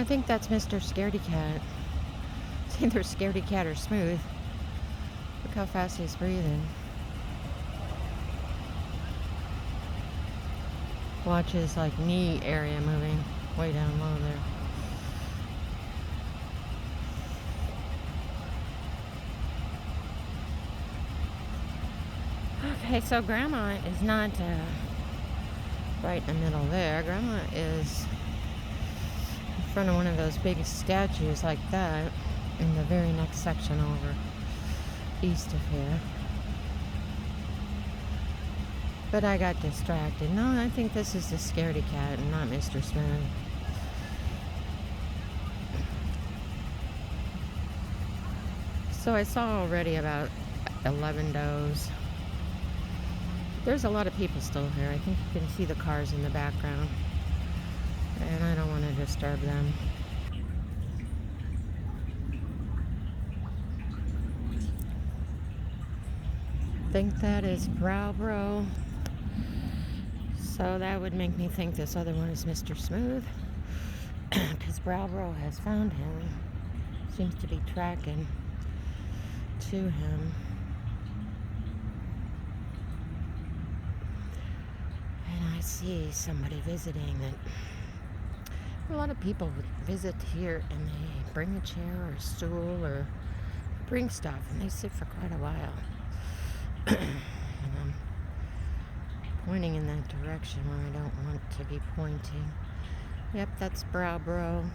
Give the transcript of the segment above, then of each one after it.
I think that's Mr. Scaredy Cat. It's either Scaredy Cat or Smooth. Look how fast he's breathing. Watch his like knee area moving way down low there. Okay, so Grandma is not right in the middle there. Grandma is in front of one of those big statues like that in the very next section over east of here. But I got distracted. No, I think this is the Scaredy Cat and not Mr. Smooth. So I saw already about 11 does. There's a lot of people still here. I think you can see the cars in the background. And I don't want to disturb them. I think that is Browbro. So that would make me think this other one is Mr. Smooth. Because Browbro has found him. Seems to be tracking to him. And I see somebody visiting that. A lot of people visit here and they bring a chair or a stool or bring stuff and they sit for quite a while. And I'm pointing in that direction where I don't want to be pointing. Yep, that's Browbro.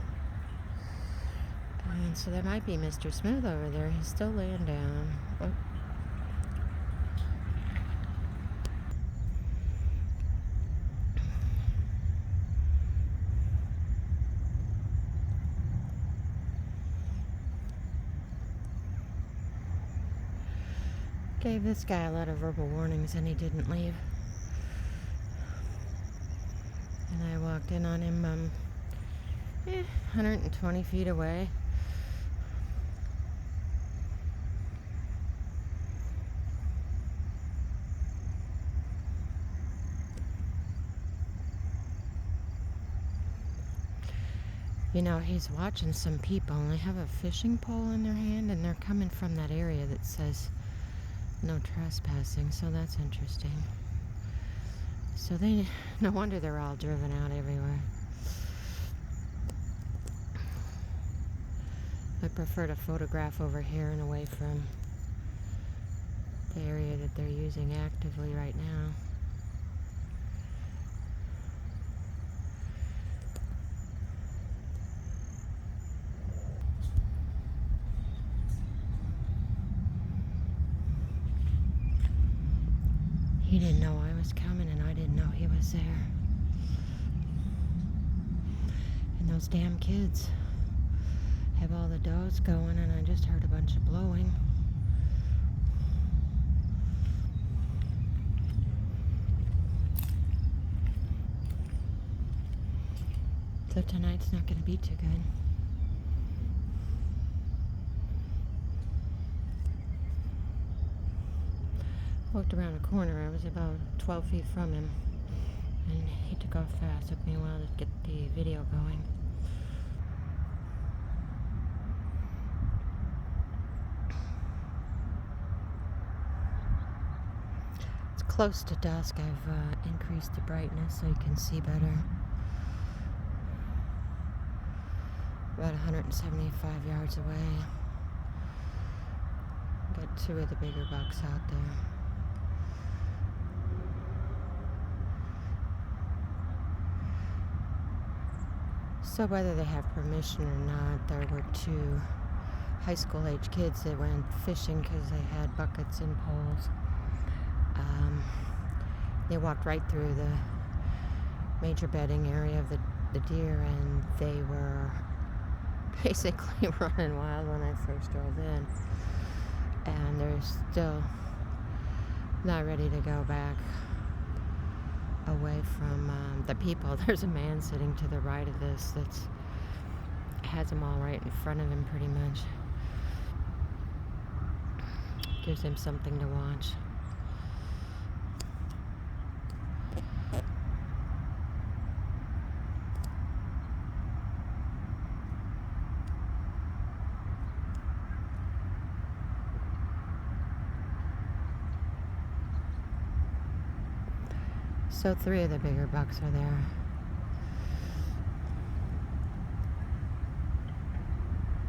And so there might be Mr. Smooth over there. He's still laying down. Oh. Gave this guy a lot of verbal warnings and he didn't leave. And I walked in on him 120 feet away. You know, he's watching some people and they have a fishing pole in their hand and they're coming from that area that says no trespassing, so that's interesting. So no wonder they're all driven out everywhere. I prefer to photograph over here and away from the area that they're using actively right now. He didn't know I was coming and I didn't know he was there. And those damn kids have all the dogs going and I just heard a bunch of blowing. So tonight's not going to be too good. Walked around a corner. I was about 12 feet from him and he took off fast. Took me a while to get the video going. It's close to dusk. I've increased the brightness so you can see better. About 175 yards away. Got two of the bigger bucks out there. So whether they have permission or not, there were two high school age kids that went fishing because they had buckets and poles. They walked right through the major bedding area of the deer and they were basically running wild when I first drove in. And they're still not ready to go back away from the people. There's a man sitting to the right of this that has them all right in front of him pretty much. Gives him something to watch. So 3 of the bigger bucks are there.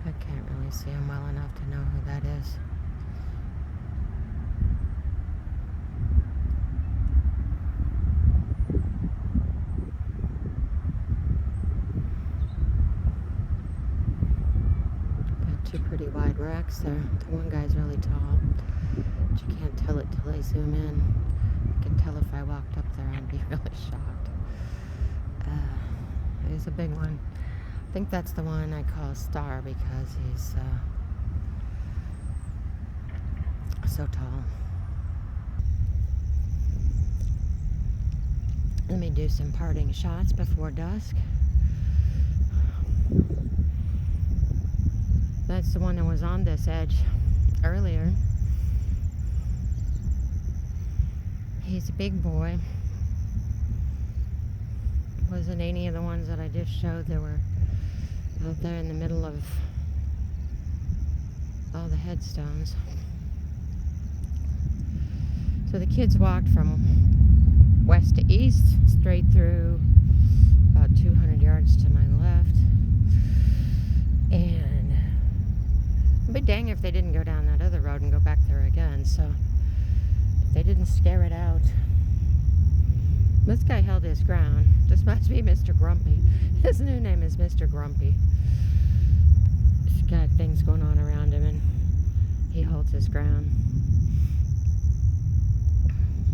I can't really see him well enough to know who that is. Got 2 pretty wide racks there. The one guy's really tall, but you can't tell it till I zoom in. I can tell if I walked up there, I'd be really shocked. He's a big one. I think that's the one I call Star because he's so tall. Let me do some parting shots before dusk. That's the one that was on this edge earlier. He's a big boy. Wasn't any of the ones that I just showed that were out there in the middle of all the headstones. So the kids walked from west to east, straight through about 200 yards to my left. And I'd be dang if they didn't go down that other road and go back there again. So if they didn't scare it out. This guy held his ground. This must be Mr. Grumpy. His new name is Mr. Grumpy. He's got things going on around him and he holds his ground.